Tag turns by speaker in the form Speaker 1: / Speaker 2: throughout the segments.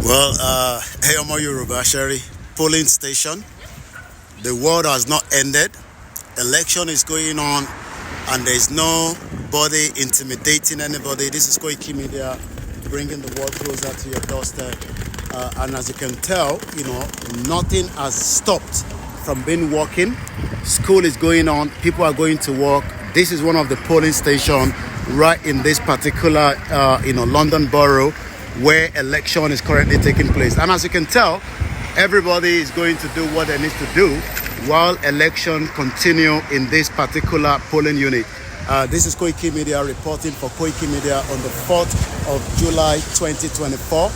Speaker 1: Well, hey, Omo Yoruba, Sherry, polling station. The world has not ended. Election is going on, and there's nobody intimidating anybody. This is Koiki Media, bringing the world closer to your doorstep. And as you can tell, nothing has stopped from being working. School is going on. People are going to work. This is one of the polling stations right in this particular, London borough, where election is currently taking place. And as you can tell, everybody is going to do what they need to do while election continue in this particular polling unit. This is Koiki Media reporting for Koiki Media on the 4th of July 2024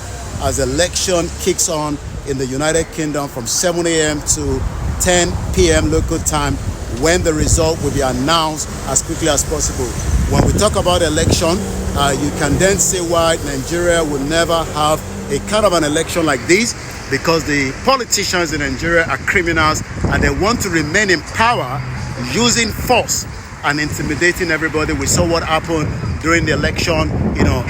Speaker 1: as election kicks on in the United Kingdom from 7 a.m. to 10 p.m. local time, when the result will be announced as quickly as possible. When we talk about election, you can then say why Nigeria will never have a kind of an election like this, because the politicians in Nigeria are criminals and they want to remain in power using force and intimidating everybody. We saw what happened during the election,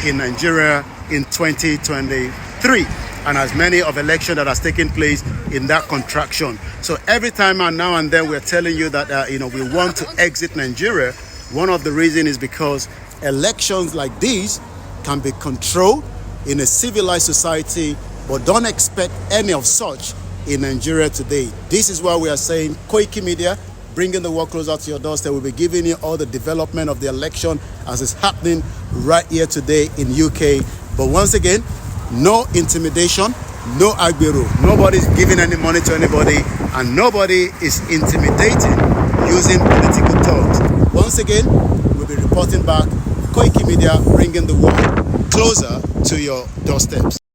Speaker 1: in Nigeria in 2023. And as many of election that has taken place in that contraction. So every time and now and then we're telling you that, we want to exit Nigeria. One of the reasons is because elections like these can be controlled in a civilized society, but don't expect any of such in Nigeria today. This is why we are saying Koiki Media, bringing the world closer to your doorstep. We'll be giving you all the development of the election as it's happening right here today in UK. But once again, no intimidation, no agbero. Nobody's giving any money to anybody, and nobody is intimidating using political talks. Once again, we'll be reporting back. Koiki Media, bringing the world closer to your doorsteps.